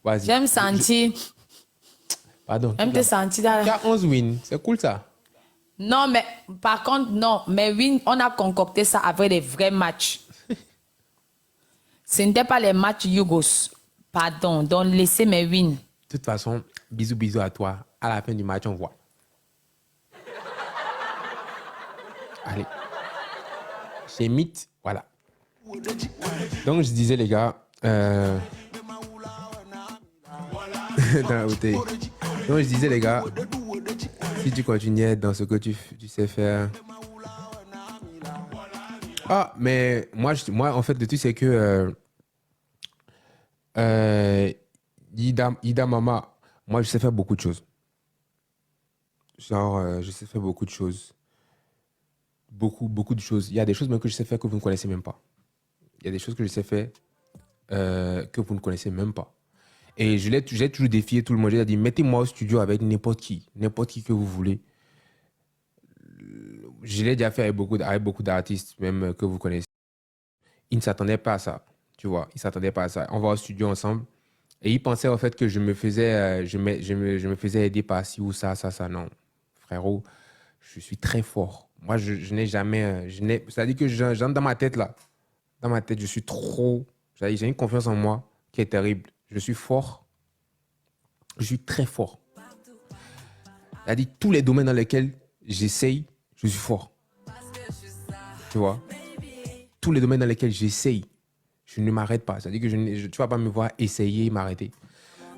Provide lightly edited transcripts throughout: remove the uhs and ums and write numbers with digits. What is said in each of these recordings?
Vas-y. J'aime sentir. Pardon. J'aime te sentir Tu as 11 wins. C'est cool ça. Non, mais par contre, non. Mais oui, on a concocté ça avec des vrais matchs. Ce n'était pas les matchs Yugos. Pardon. Donc, laissez mes wins. De toute façon, bisous, bisous à toi. À la fin du match, on voit. Allez. Chez Mythe, voilà. Donc, je disais, les gars, dans la bouteille. Donc, je disais, les gars, si tu continuais dans ce que tu sais faire. Ah, mais moi, en fait, le truc, c'est que Ida Mama, moi, je sais faire beaucoup de choses. Genre, je sais faire beaucoup de choses. Beaucoup de choses. Il y a des choses même que je sais faire que vous ne connaissez même pas. Il y a des choses que je sais faire que vous ne connaissez même pas. Et j'ai toujours défié tout le monde. J'ai dit, mettez-moi au studio avec n'importe qui que vous voulez. Je l'ai déjà fait avec beaucoup d'artistes, même que vous connaissez. Ils ne s'attendaient pas à ça, tu vois. Ils ne s'attendaient pas à ça. On va au studio ensemble. Et ils pensaient en fait que je me faisais, je me faisais aider par ci ou ça. Non, frérot, je suis très fort. Moi, je n'ai jamais... c'est-à-dire que j'entre dans ma tête, là. Dans ma tête, je suis trop... J'ai une confiance en moi qui est terrible. Je suis fort. Je suis très fort. C'est-à-dire tous les domaines dans lesquels j'essaye, je suis fort. Tu vois? Tous les domaines dans lesquels j'essaye, je ne m'arrête pas. C'est-à-dire que tu ne vas pas me voir essayer et m'arrêter.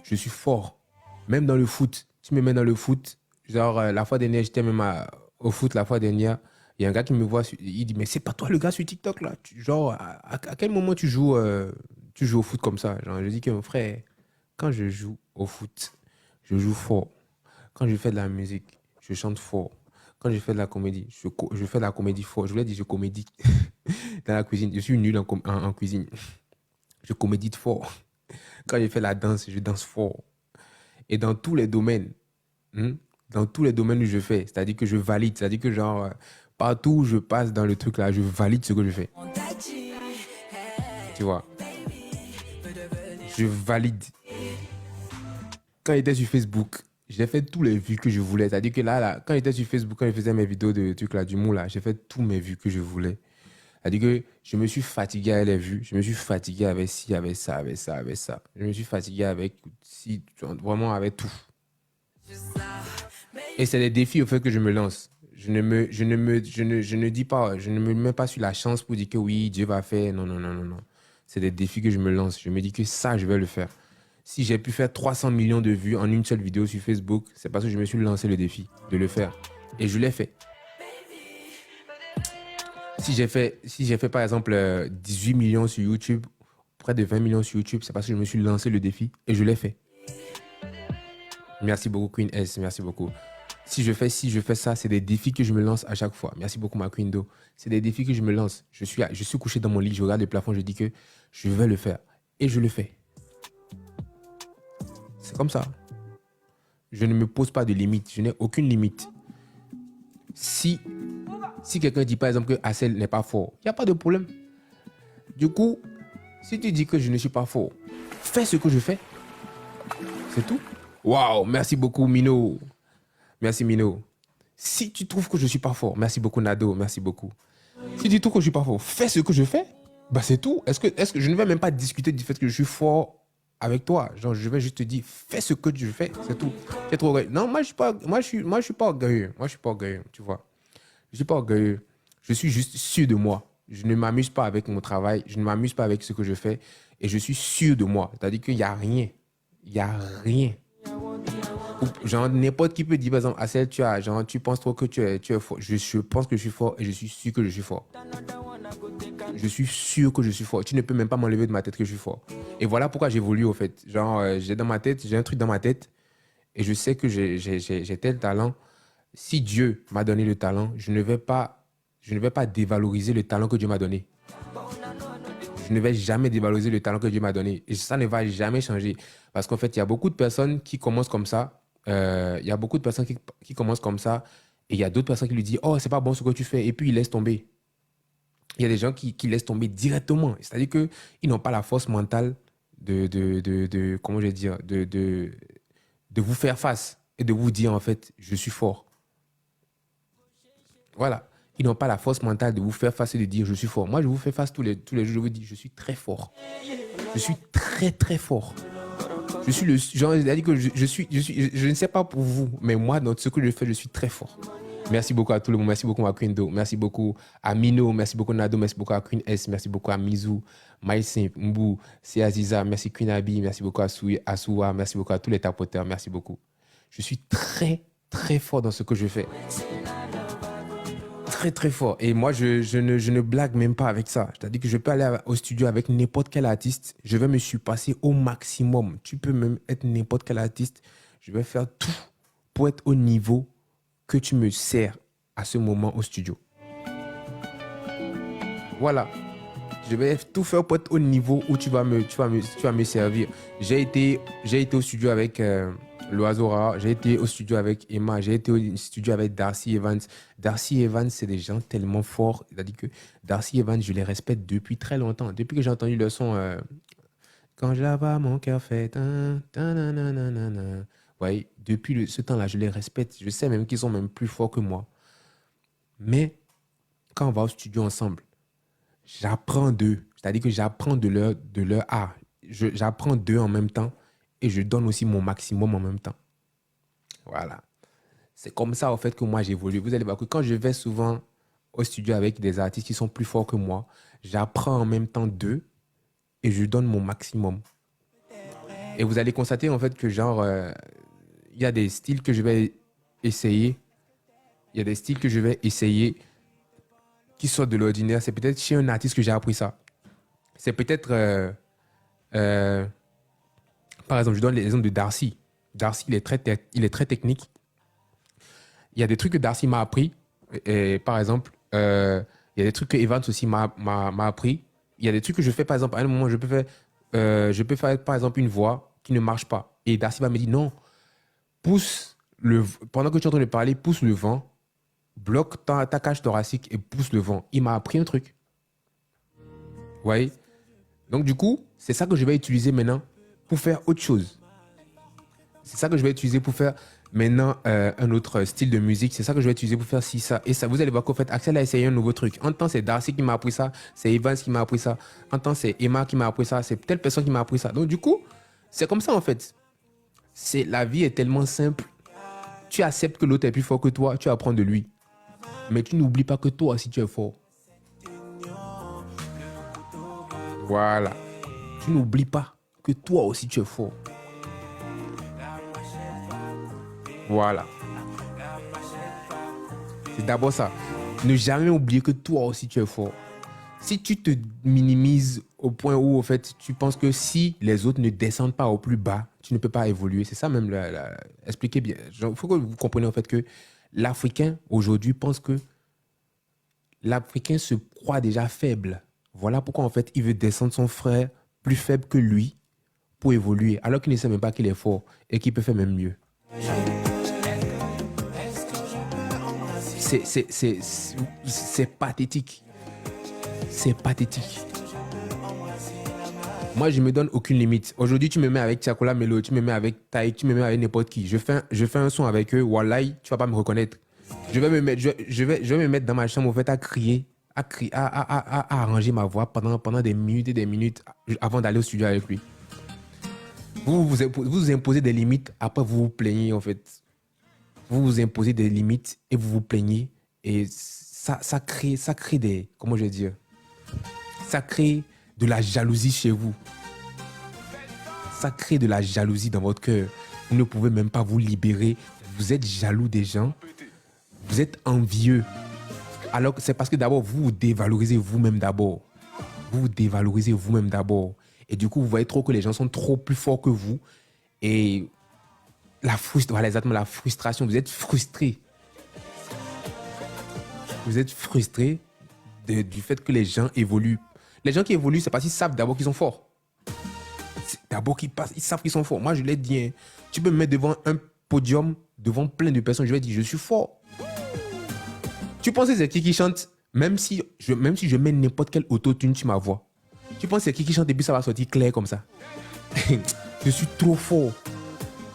Je suis fort. Même dans le foot. Tu me mets dans le foot. Genre, la fois dernière, j'étais même au foot la fois dernière. Il y a un gars qui me voit, il dit, mais c'est pas toi le gars sur TikTok là. Genre, à quel moment tu joues au foot comme ça? Genre, je dis que mon frère, quand je joue au foot, je joue fort. Quand je fais de la musique, je chante fort. Quand je fais de la comédie, je fais de la comédie fort. Je voulais dire, je comédie dans la cuisine. Je suis nul en cuisine. Je comédie fort. Quand je fais la danse, je danse fort. Et dans tous les domaines, dans tous les domaines où je fais, c'est-à-dire que je valide, c'est-à-dire que genre, partout où je passe dans le truc là, je valide ce que je fais. Tu vois, je valide. Quand j'étais sur Facebook, j'ai fait tous les vues que je voulais. C'est-à-dire que là, quand j'étais sur Facebook, quand je faisais mes vidéos de trucs là, d'humour là, j'ai fait tous mes vues que je voulais. C'est-à-dire que je me suis fatigué avec les vues, je me suis fatigué avec ci, avec ça, avec ça, avec ça. Je me suis fatigué avec si, vraiment avec tout. Et c'est des défis au fait que je me lance. Je ne dis pas, je ne me mets pas sur la chance pour dire que oui, Dieu va faire. Non, non, non, non, non. C'est des défis que je me lance. Je me dis que ça, je vais le faire. Si j'ai pu faire 300 millions de vues en une seule vidéo sur Facebook, c'est parce que je me suis lancé le défi de le faire. Et je l'ai fait. Si j'ai fait par exemple 18 millions sur YouTube, près de 20 millions sur YouTube, c'est parce que je me suis lancé le défi et je l'ai fait. Merci beaucoup Queen S, merci beaucoup. Si je fais ça, c'est des défis que je me lance à chaque fois. Merci beaucoup ma Queen Do. C'est des défis que je me lance. Je suis couché dans mon lit, je regarde le plafond, je dis que je vais le faire. Et je le fais. C'est comme ça. Je ne me pose pas de limite. Je n'ai aucune limite. Si quelqu'un dit par exemple que Hassel n'est pas fort, il n'y a pas de problème. Du coup, si tu dis que je ne suis pas fort, fais ce que je fais. C'est tout. Waouh, merci beaucoup Mino. Merci Mino. Si tu trouves que je ne suis pas fort, merci beaucoup Nado, merci beaucoup. Si tu trouves que je ne suis pas fort, fais ce que je fais. Bah c'est tout. Est-ce que je ne vais même pas discuter du fait que je suis fort avec toi. Genre, je vais juste te dire, fais ce que tu fais, c'est tout. Tu es trop orgueilleux. Non, moi je suis pas orgueilleux. Moi je suis pas orgueilleux, tu vois. Je suis pas orgueilleux. Je suis juste sûr de moi. Je ne m'amuse pas avec mon travail. Je ne m'amuse pas avec ce que je fais. Et je suis sûr de moi. C'est-à-dire qu'il n'y a rien. Il n'y a rien. Genre, n'importe qui peut dire, par exemple, Assel, tu penses trop que tu es fort. Je pense que je suis fort et je suis sûr que je suis fort. Je suis sûr que je suis fort. Tu ne peux même pas m'enlever de ma tête que je suis fort. Et voilà pourquoi j'évolue, au fait. Genre, j'ai un truc dans ma tête et je sais que j'ai tel talent. Si Dieu m'a donné le talent, je ne vais pas dévaloriser le talent que Dieu m'a donné. Je ne vais jamais dévaloriser le talent que Dieu m'a donné. Et ça ne va jamais changer. Parce qu'en fait, il y a beaucoup de personnes qui commencent comme ça. Il y a beaucoup de personnes qui commencent comme ça. Et il y a d'autres personnes qui lui disent, oh, c'est pas bon ce que tu fais. Et puis, ils laissent tomber. Il y a des gens qui laissent tomber directement. C'est-à-dire qu'ils n'ont pas la force mentale comment je vais dire, de vous faire face et de vous dire, en fait, je suis fort. Voilà. Ils n'ont pas la force mentale de vous faire face et de dire, je suis fort. Moi, je vous fais face tous les jours, je vous dis, je suis très fort. Je suis très, très fort. Je suis le genre, c'est-à-dire que je ne sais pas pour vous, mais moi, dans ce que je fais, je suis très fort. Merci beaucoup à tout le monde. Merci beaucoup à Queen Do. Merci beaucoup à Mino. Merci beaucoup à Nado. Merci beaucoup à Queen S. Merci beaucoup à Mizu, Maïsim, Mbou, c'est Aziza. Merci Queen Abi. Merci beaucoup à Soua. Merci beaucoup à tous les tapoteurs. Merci beaucoup. Je suis très, très fort dans ce que je fais. Très, très fort. Et moi, je ne blague même pas avec ça. C'est-à-dire que je peux aller au studio avec n'importe quel artiste. Je vais me surpasser au maximum. Tu peux même être n'importe quel artiste. Je vais faire tout pour être au niveau que tu me sers à ce moment au studio. Voilà. Je vais tout faire pour être au niveau où tu vas me servir. J'ai été au studio avec l'Oiseau Rare, j'ai été au studio avec Emma, j'ai été au studio avec Darcy Evans. Darcy Evans, c'est des gens tellement forts. C'est-à-dire que Darcy Evans, je les respecte depuis très longtemps. Depuis que j'ai entendu le son Quand je la vois, mon cœur fait... Ouais, depuis ce temps-là, je les respecte. Je sais même qu'ils sont même plus forts que moi. Mais quand on va au studio ensemble, j'apprends d'eux. C'est-à-dire que j'apprends de leur art. J'apprends d'eux en même temps et je donne aussi mon maximum en même temps. Voilà. C'est comme ça, en fait, que moi, j'évolue. Vous allez voir que quand je vais souvent au studio avec des artistes qui sont plus forts que moi, j'apprends en même temps d'eux et je donne mon maximum. Et vous allez constater, en fait, que genre, il y a des styles que je vais essayer. Il y a des styles que je vais essayer qui sortent de l'ordinaire. C'est peut-être chez un artiste que j'ai appris ça. C'est peut-être... par exemple, je donne l'exemple de Darcy. Darcy, il est très technique. Il y a des trucs que Darcy m'a appris. Et, par exemple, il y a des trucs que Evans aussi m'a appris. Il y a des trucs que je fais, par exemple, à un moment, je peux faire, par exemple, une voix qui ne marche pas. Et Darcy va me dire, non, pendant que tu es en train de parler, pousse le vent, bloque ta cage thoracique et pousse le vent. Il m'a appris un truc. Vous voyez? Donc, du coup, c'est ça que je vais utiliser maintenant pour faire autre chose. C'est ça que je vais utiliser pour faire maintenant un autre style de musique. C'est ça que je vais utiliser pour faire ci, ça et ça. Vous allez voir qu'en fait, Axel a essayé un nouveau truc. En temps, c'est Darcy qui m'a appris ça. C'est Evans qui m'a appris ça. En temps, c'est Emma qui m'a appris ça. C'est telle personne qui m'a appris ça. Donc, du coup, c'est comme ça, en fait. La vie est tellement simple. Tu acceptes que l'autre est plus fort que toi. Tu apprends de lui. Mais tu n'oublies pas que toi aussi, tu es fort. Voilà. Tu n'oublies pas que toi aussi, tu es fort. Voilà. C'est d'abord ça. Ne jamais oublier que toi aussi, tu es fort. Si tu te minimises au point où, en fait, tu penses que si les autres ne descendent pas au plus bas, tu ne peux pas évoluer. C'est ça même, expliquez bien. Il faut que vous compreniez, en fait, que l'Africain, aujourd'hui, pense que l'Africain se croit déjà faible. Voilà pourquoi, en fait, il veut descendre son frère plus faible que lui pour évoluer, alors qu'il ne sait même pas qu'il est fort et qu'il peut faire même mieux. C'est pathétique. C'est pathétique. Moi, je me donne aucune limite. Aujourd'hui, tu me mets avec Tiakola Melo, tu me mets avec Taïk, tu me mets avec n'importe qui. Je fais un son avec eux. Wallahi, tu vas pas me reconnaître. Je vais me mettre dans ma chambre, en fait, à crier, à arranger ma voix pendant des minutes et des minutes avant d'aller au studio avec lui. Vous imposez des limites, après vous vous plaignez, en fait. Vous vous imposez des limites et vous vous plaignez. Et ça crée des... Comment je vais dire? Ça crée de la jalousie chez vous. Ça crée de la jalousie dans votre cœur. Vous ne pouvez même pas vous libérer. Vous êtes jaloux des gens. Vous êtes envieux. Alors que c'est parce que d'abord, vous vous dévalorisez vous-même d'abord. Vous vous dévalorisez vous-même d'abord. Et du coup, vous voyez trop que les gens sont trop plus forts que vous. Et voilà exactement la frustration. Vous êtes frustré. Vous êtes frustré du fait que les gens évoluent. Les gens qui évoluent, c'est parce qu'ils savent d'abord qu'ils sont forts. C'est d'abord ils savent qu'ils sont forts. Moi, je l'ai dit. Hein, tu peux me mettre devant un podium, devant plein de personnes, je vais dire, je suis fort. Tu penses que c'est qui chante, même si je mets n'importe quel autotune sur ma voix. Tu penses que c'est qui chante et puis ça va sortir clair comme ça. Je suis trop fort.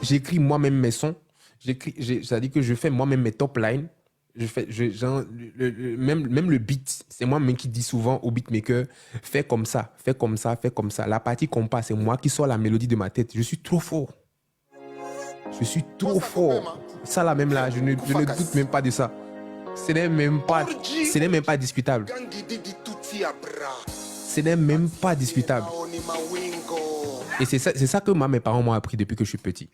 J'écris moi-même mes sons. C'est-à-dire que je fais moi-même mes top lines. Même le beat, c'est moi-même qui dis souvent au beatmaker, fais comme ça, fais comme ça, fais comme ça. La partie compas, c'est moi qui sors la mélodie de ma tête. Je suis trop fort. Je suis trop fort. Ça là même là, je ne doute même pas de ça. Ce n'est même pas discutable. Ce n'est même pas discutable. Et c'est ça que moi, mes parents m'ont appris depuis que je suis petit.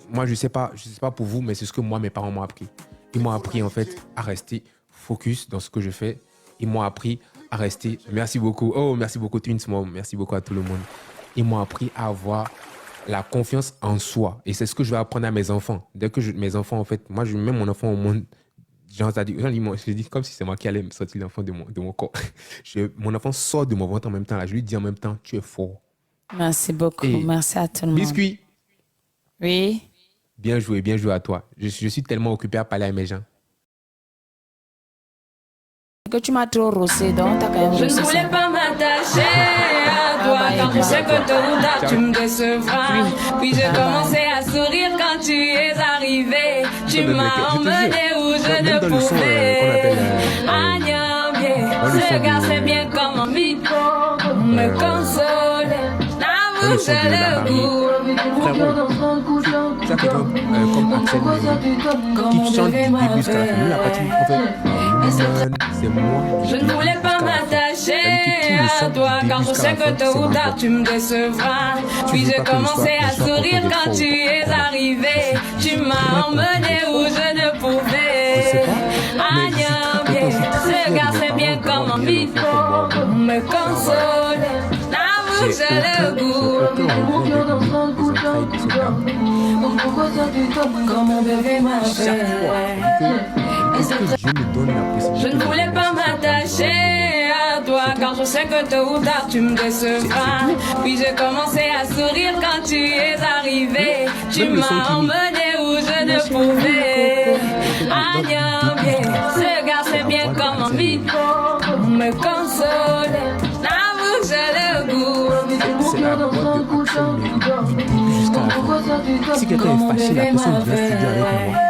Moi, je sais pas pour vous, mais c'est ce que moi, mes parents m'ont appris. Ils m'ont appris en fait à rester focus dans ce que je fais. Ils m'ont appris à rester. Merci beaucoup. Oh, merci beaucoup Twins Mom. Merci beaucoup à tout le monde. Ils m'ont appris à avoir la confiance en soi. Et c'est ce que je vais apprendre à mes enfants. Dès que mes enfants, en fait, moi, je mets mon enfant au monde. Je dis comme si c'est moi qui allais me sortir l'enfant de mon corps. Mon enfant sort de mon ventre en même temps. Là. Je lui dis en même temps, tu es fort. Merci beaucoup. Et merci à tout le monde. Biscuit. Oui. Bien joué à toi. Je suis tellement occupé à parler à mes gens. Que tu m'as trop rossé, donc t'as quand même rossé. Je ne voulais pas m'attacher à toi quand je sais que tôt ou tard tu me décevras. Puis j'ai commencé à sourire quand tu es arrivé. Tu m'as emmené où je ne pouvais. Agnam bien, ce gars c'est bien comme un micro me console. L'amour c'est le goût. Ça fait comme Axel qui chante du début jusqu'à la fin. La partie, en fait, c'est moi. Je ne voulais pas m'attacher à toi quand je sais que tôt ou tard tu me décevras. Puis j'ai commencé à sourire quand tu es arrivé. Tu m'as emmené où je ne pouvais. Agnam bien, ce gars c'est bien comme un micro me console. L'amour c'est le goût. Comme un bébé m'a fait. Je ne voulais pas m'attacher à toi quand je sais que tôt ou tard tu me décevras. Puis j'ai commencé à sourire quand tu es arrivé. Tu m'as emmené où je ne pouvais. Agnam bien, ce gars c'est bien comme un micro me console. L'amour c'est le goût. C'est la boîte de Axel Mairie du début jusqu'à la fin. Si quelqu'un est fâché, la personne vient studio avec moi.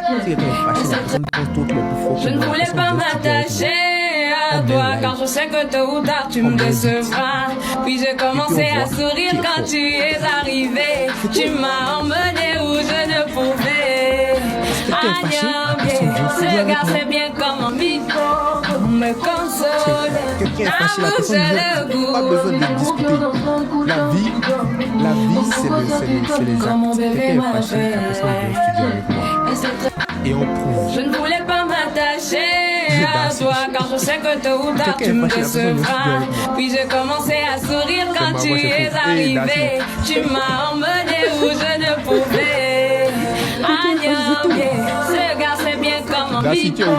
Si quelqu'un est fâché, la personne pense tout le plus fort. Je ne voulais pas m'attacher à toi quand je sais que tôt ou tard tu me décevras. Puis j'ai commencé à sourire quand tu es arrivé. Tu m'as emmené où je ne pouvais. Agnam bien, ce gars c'est bien comme un micro me console. Quelqu'un est fâché, la personne vient. Pas besoin de discuter. La vie, c'est les actes. Quelqu'un est fâché, la personne vient studio avec moi. Et on prouve. Je ne voulais pas m'attacher à toi quand je sais que tôt ou tard tu me décevras. Puis j'ai commencé à sourire quand tu es arrivé. Tu m'as emmené où je ne pouvais. Agnam bien, ce gars c'est bien comme un micro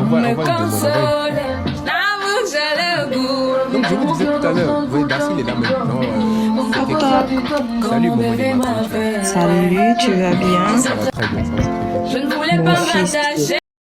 me console. L'amour c'est le goût. Donc je vous disais tout à l'heure, vous voyez, Darcy il est là maintenant. Salut mon Salut, tu vas bien? Ça va très bien, ça va très bien. Je ne voulais pas m'attacher.